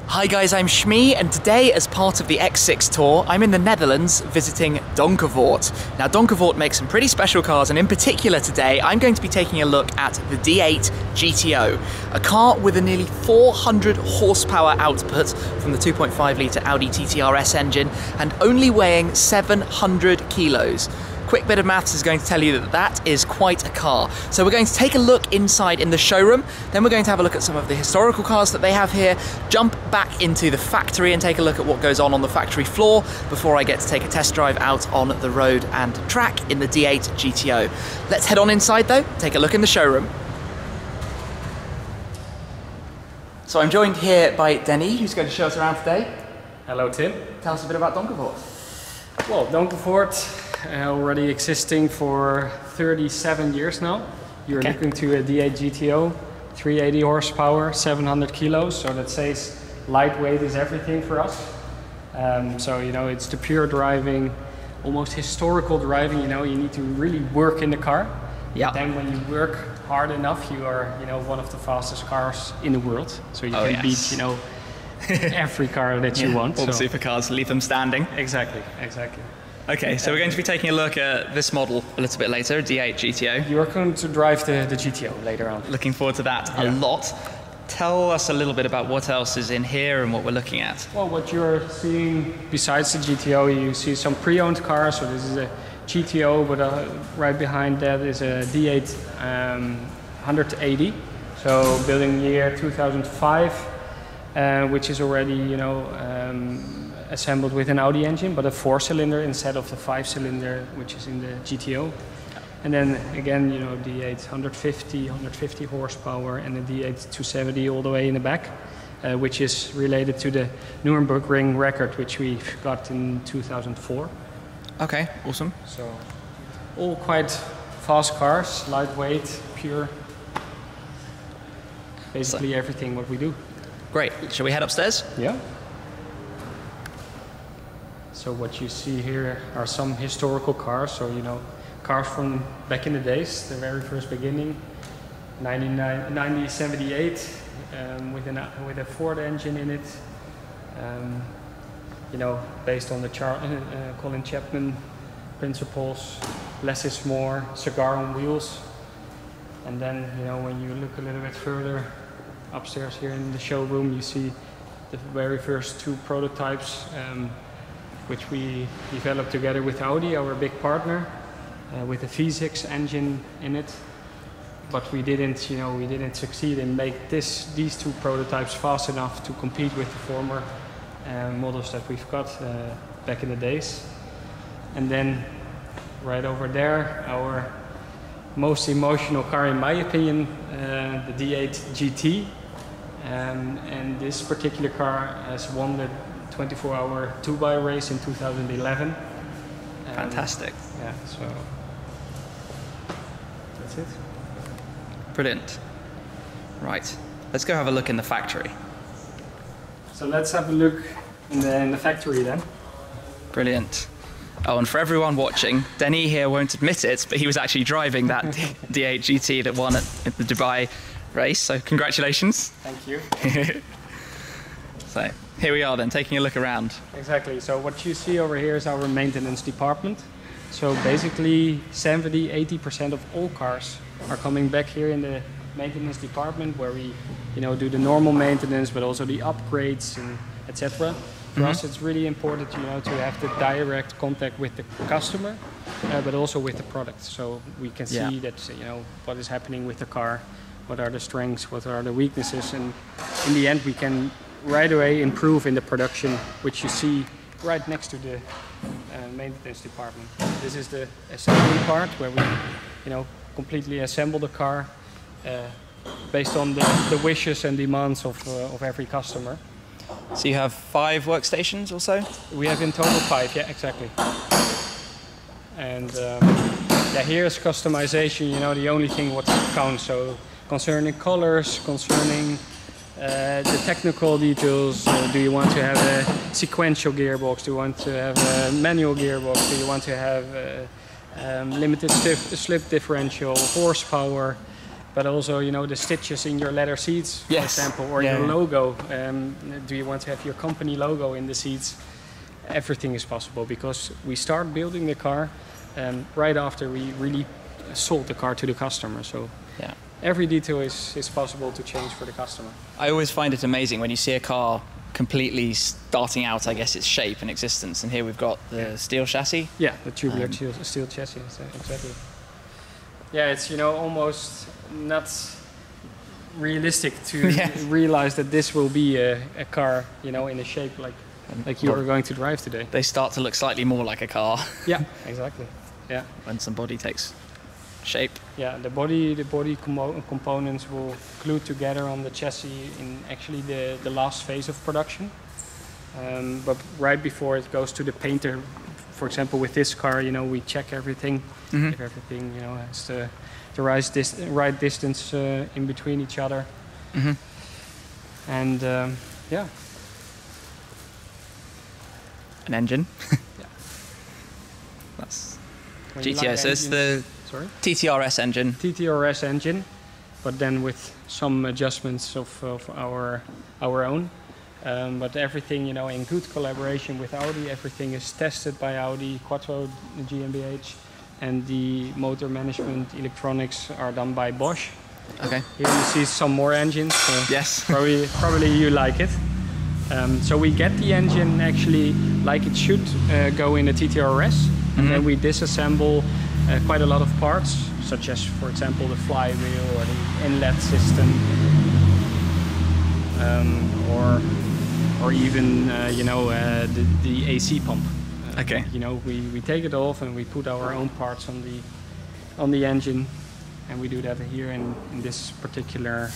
Hi guys, I'm Shmee, and today as part of the X6 tour, I'm in the Netherlands visiting Donkervoort. Now Donkervoort makes some pretty special cars, and in particular today I'm going to be taking a look at the D8 GTO, a car with a nearly 400 horsepower output from the 2.5 litre Audi TT RS engine and only weighing 700 kilos. Quick bit of maths is going to tell you that that is quite a car. So we're going to take a look inside in the showroom, then we're going to have a look at some of the historical cars that they have here, jump back into the factory and take a look at what goes on the factory floor before I get to take a test drive out on the road and track in the D8 GTO. Let's head on inside though, take a look in the showroom. So I'm joined here by Denis, who's going to show us around today. Hello Tim. Tell us a bit about Donkervoort. Well, Donkervoort already existing for 37 years now. You're looking to a D8 GTO, 380 horsepower, 700 kilos, so that says lightweight is everything for us. So, you know, it's the pure driving, almost historical driving, you know, you need to really work in the car. Yeah. Then when you work hard enough, you are, you know, one of the fastest cars in the world. So you can beat, you know, every car that you want. All the supercars, leave them standing. Exactly, exactly. Okay, so we're going to be taking a look at this model a little bit later, D8 GTO. You're going to drive the GTO later on. Looking forward to that a lot. Tell us a little bit about what else is in here and what we're looking at. Well, what you're seeing besides the GTO, you see some pre-owned cars. So this is a GTO, but right behind that is a D8 180. So building year 2005, which is already, you know, assembled with an Audi engine, but a 4-cylinder instead of the 5-cylinder, which is in the GTO. And then again, you know, D8 150 horsepower, and the D8 270 all the way in the back, which is related to the Nürburgring record, which we got in 2004. Okay, awesome. So all quite fast cars, lightweight, pure, basically everything what we do. Great. Shall we head upstairs? Yeah. So what you see here are some historical cars. So, you know, cars from back in the days, the very first beginning, 1978, with a Ford engine in it. You know, based on the Colin Chapman principles, less is more, cigar on wheels. And then, you know, when you look a little bit further upstairs here in the showroom, you see the very first two prototypes, which we developed together with Audi, our big partner, with a V6 engine in it. But we didn't, you know, we didn't succeed in make these two prototypes fast enough to compete with the former models that we've got back in the days. And then right over there, our most emotional car, in my opinion, the D8 GT. And this particular car has won the 24-hour 2x race in 2011. Fantastic. Yeah, so that's it. Brilliant. Right, let's go have a look in the factory. So let's have a look in the factory then. Brilliant. Oh, and for everyone watching, Denis here won't admit it, but he was actually driving that D8 GT that won at the Dubai race, so congratulations. Thank you. So here we are then, taking a look around. Exactly, so what you see over here is our maintenance department. So basically 70–80% of all cars are coming back here in the maintenance department, where we, you know, do the normal maintenance, but also the upgrades and etc. For us, it's really important, you know, to have the direct contact with the customer, but also with the product, so we can see that, you know, what is happening with the car, what are the strengths, what are the weaknesses, and in the end we can right away improve in the production, which you see right next to the maintenance department. This is the assembly part, where we, you know, completely assemble the car based on the wishes and demands of every customer. So you have 5 workstations or so? We have in total 5, yeah, exactly. And yeah, here's customization, you know, the only thing what counts. So concerning colors, concerning the technical details, do you want to have a sequential gearbox, do you want to have a manual gearbox, do you want to have a limited slip differential, horsepower, But also, you know, the stitches in your leather seats, for Yes. example, or Yeah, your yeah. logo. Do you want to have your company logo in the seats? Everything is possible because we start building the car right after we really sold the car to the customer. So Yeah. every detail is possible to change for the customer. I always find it amazing when you see a car completely starting out, I guess, its shape and existence. And here we've got the steel chassis. Yeah, the tubular steel chassis, exactly. Yeah, it's, you know, almost not realistic to Yes. realize that this will be a car, you know, in a shape like you are going to drive today. They start to look slightly more like a car Yeah, exactly. Yeah, when some body takes shape. yeah. The body components will glue together on the chassis in actually the last phase of production. But right before it goes to the painter, for example, with this car, you know, we check everything. If everything, you know, has the right distance in between each other. And yeah. An engine. Yeah. That's When you GTO. like So it's engines- the Sorry? TTRS engine. TTRS engine, but then with some adjustments of our own. But everything, you know, in good collaboration with Audi. Everything is tested by Audi, Quattro GmbH, and the motor management electronics are done by Bosch. Okay. Here you see some more engines. Yes. Probably you like it. So we get the engine actually like it should go in a TTRS, and then we disassemble quite a lot of parts, such as, for example, the flywheel or the inlet system, or even you know, the AC pump. Okay. You know, we take it off and we put our own parts on the engine, and we do that here in this particular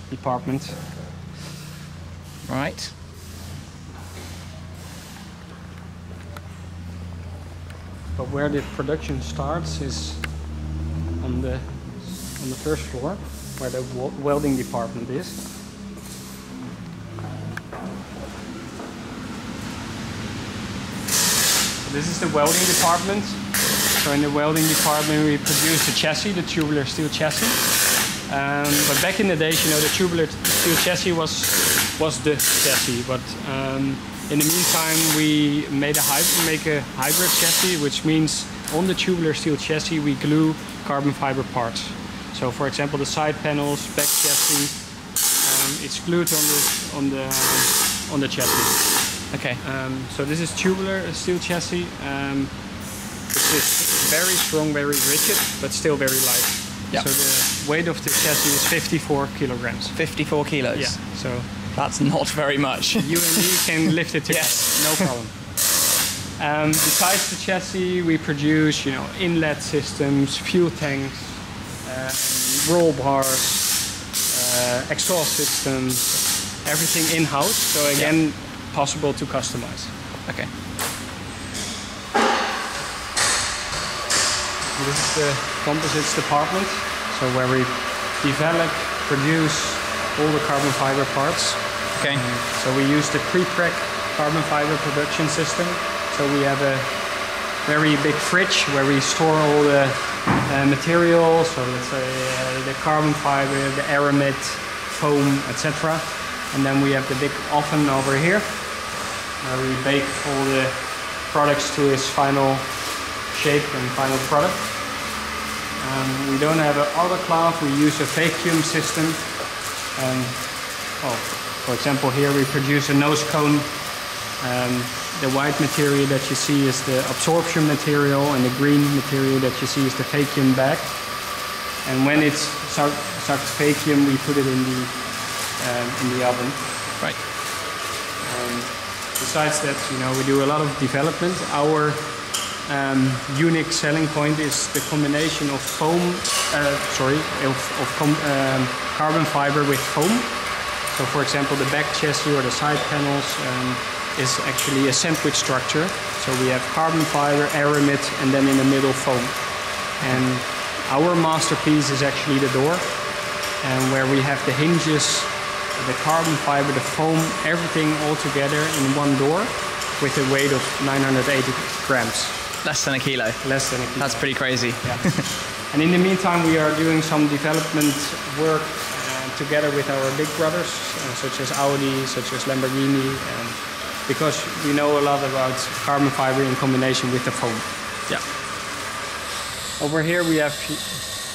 department. Right. But where the production starts is on the first floor, where the welding department is. So this is the welding department. So in the welding department we produce the chassis, the tubular steel chassis. But back in the days, you know, the tubular steel chassis was the chassis. But in the meantime, we made make a hybrid chassis, which means on the tubular steel chassis we glue carbon fiber parts. So, for example, the side panels, back chassis, it's glued on the chassis. Okay. So this is tubular steel chassis. Which is very strong, very rigid, but still very light. Yep. So the weight of the chassis is 54 kilograms. 54 kilos. Yeah. So That's not very much. you and me can lift it together. Yes. No problem. Besides the chassis, we produce, you know, inlet systems, fuel tanks, roll bars, exhaust systems, everything in-house. So again, possible to customize. Okay. This is the composites department, so where we develop, produce all the carbon fiber parts. Okay. So we use the pre-preg carbon fiber production system. So we have a very big fridge where we store all the materials, so let's say the carbon fiber, the aramid, foam, etc. And then we have the big oven over here where we bake all the products to its final shape and final product. We don't have an autoclave, we use a vacuum system. For example, here we produce a nose cone. The white material that you see is the absorption material, and the green material that you see is the vacuum bag. And when it's sucked vacuum, we put it in the oven. Right. Besides that, you know, we do a lot of development. Our unique selling point is the combination of carbon fiber with foam. So, for example, the back chassis or the side panels is actually a sandwich structure. So we have carbon fiber, aramid, and then in the middle foam. And our masterpiece is actually the door, and where we have the hinges, the carbon fiber, the foam, everything all together in one door with a weight of 980 grams. Less than a kilo. Less than a kilo. That's pretty crazy. Yeah. And in the meantime, we are doing some development work together with our big brothers, such as Audi, such as Lamborghini, because we know a lot about carbon fiber in combination with the foam. Yeah. Over here we have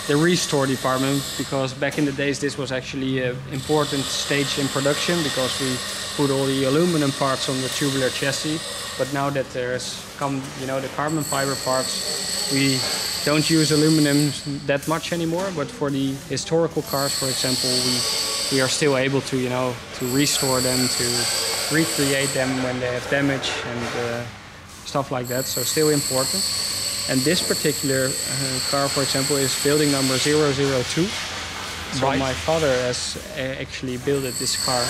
the restore department, because back in the days this was actually an important stage in production, because we put all the aluminum parts on the tubular chassis. But now that there's come, the carbon fiber parts, we don't use aluminum that much anymore. But for the historical cars, for example, we are still able to, to restore them, to recreate them when they have damage and stuff like that. So still important. And this particular car, for example, is building number 002. So right. My father has actually built this car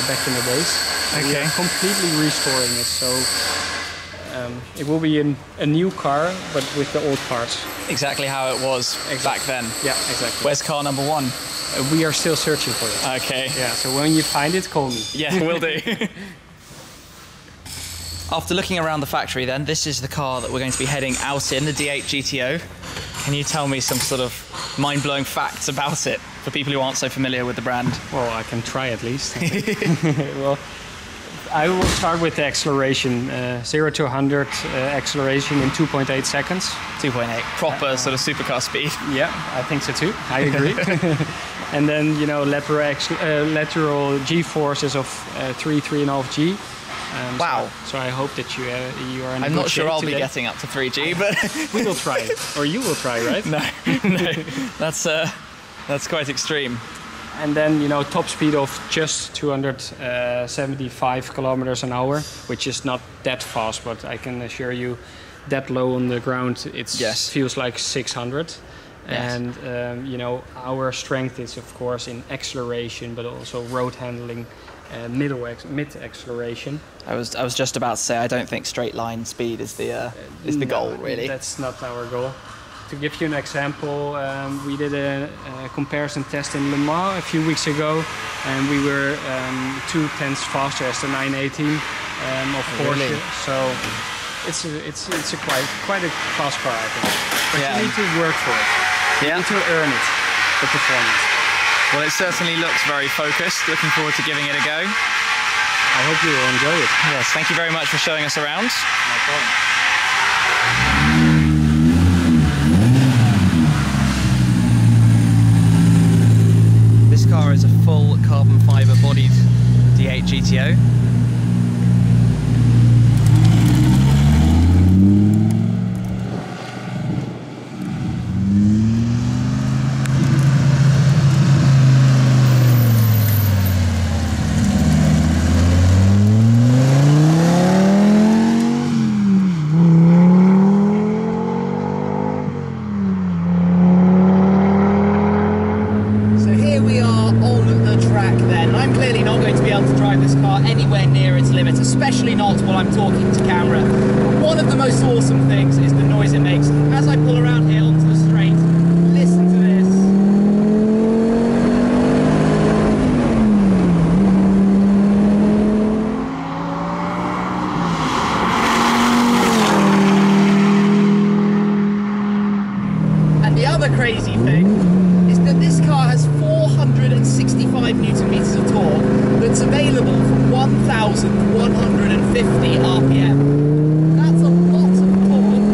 back in the days. Okay. We are completely restoring it, so it will be a new car, but with the old parts. Exactly how it was back then. Yeah, exactly. Where's car number 1? We are still searching for it. Okay. Yeah, so when you find it, call me. Yeah, will do. After looking around the factory then, this is the car that we're going to be heading out in, the D8 GTO. Can you tell me some sort of mind-blowing facts about it for people who aren't so familiar with the brand? Well, I can try at least. Well, I will start with the acceleration. 0 to 100 acceleration in 2.8 seconds. 2.8, proper sort of supercar speed. Yeah, I think so too. I agree. And then, lateral G-forces of 3.5 G. Wow. So I hope that you are in a I'm good not sure shape I'll today. be getting up to 3G, but... We will try it. Or you will try, right? No, that's quite extreme. And then, top speed of just 275 kilometers an hour, which is not that fast, but I can assure you that low on the ground, it feels like 600. Yes. And, our strength is, of course, in acceleration, but also road handling. Mid acceleration. I was just about to say, I don't think straight line speed is the goal, really. That's not our goal. To give you an example, we did a comparison test in Le Mans a few weeks ago, and we were 0.2 faster as the 918 of Porsche. Really? So it's quite a fast car, I think. But Yeah. you need to work for it. You need to earn it, the performance. Well, it certainly looks very focused. Looking forward to giving it a go. I hope you will enjoy it. Yes, thank you very much for showing us around. No problem. This car is a full carbon fiber bodied D8 GTO. Especially not while I'm talking to camera. One of the most awesome things is the noise it makes. As I pull around here onto the straight, listen to this. And the other crazy thing is that this car has 465 Newton meters of torque that's available from 1,150 RPM. That's a lot of torque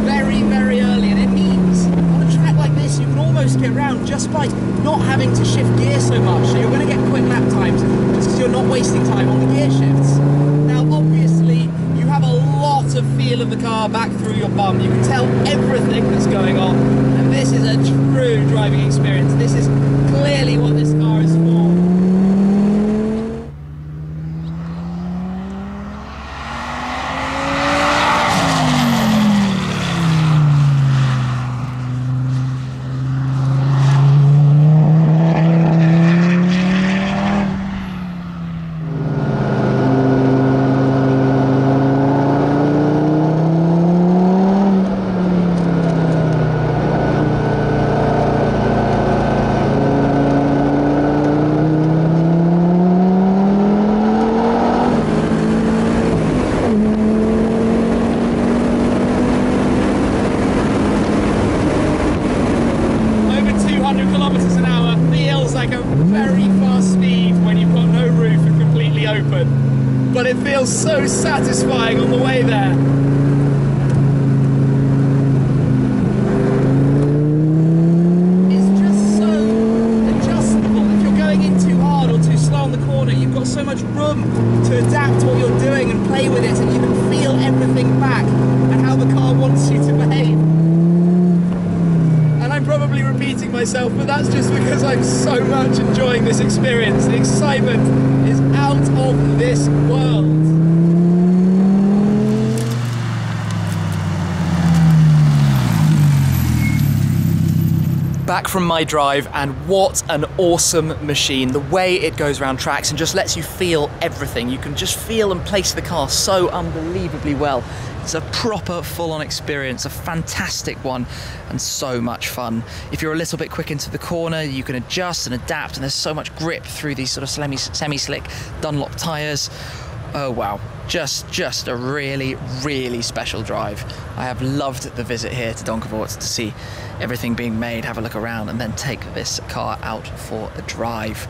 very, very early, and it means on a track like this you can almost get around just by not having to shift gear so much. So you're going to get quick lap times just because you're not wasting time on the gear shifts. Now obviously you have a lot of feel of the car back through your bum. You can tell everything that's going on, and this is a true driving experience. This is clearly what this car is for. very fast speed when you've got no roof and completely open, but it feels so satisfying on the way there. It's just so adjustable. If you're going in too hard or too slow on the corner, you've got so much room to adapt what you're doing and play with it, and you can feel everything back and how the car wants you to behave. I'm probably repeating myself, but that's just because I'm so much enjoying this experience. The excitement is out of this world. Back from my drive, and what an awesome machine. The way it goes around tracks and just lets you feel everything. You can just feel and place the car so unbelievably well. It's a proper full-on experience, a fantastic one, and so much fun. If you're a little bit quick into the corner, you can adjust and adapt, and there's so much grip through these sort of semi-slick Dunlop tyres. Oh wow, just a really, really special drive. I have loved the visit here to Donkervoort to see everything being made, have a look around, and then take this car out for a drive.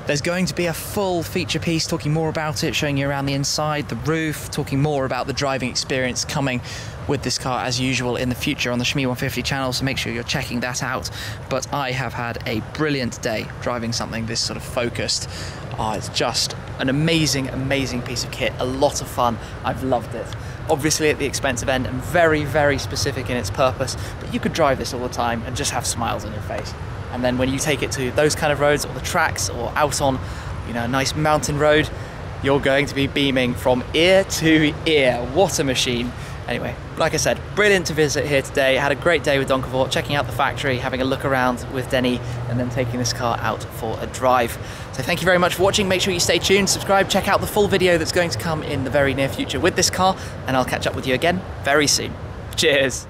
There's going to be a full feature piece talking more about it, showing you around the inside, the roof, talking more about the driving experience coming with this car as usual in the future on the Shmee 150 channel, so make sure you're checking that out. But I have had a brilliant day driving something this sort of focused. It's just an amazing, amazing piece of kit, a lot of fun. I've loved it. Obviously at the expensive end and very, very specific in its purpose, but you could drive this all the time and just have smiles on your face. And then when you take it to those kind of roads or the tracks or out on, you know, a nice mountain road, you're going to be beaming from ear to ear. What a machine. Anyway, like I said, brilliant to visit here today. I had a great day with Donkervoort, checking out the factory, having a look around with Denny, and then taking this car out for a drive. So thank you very much for watching. Make sure you stay tuned, subscribe, check out the full video that's going to come in the very near future with this car, and I'll catch up with you again very soon. Cheers.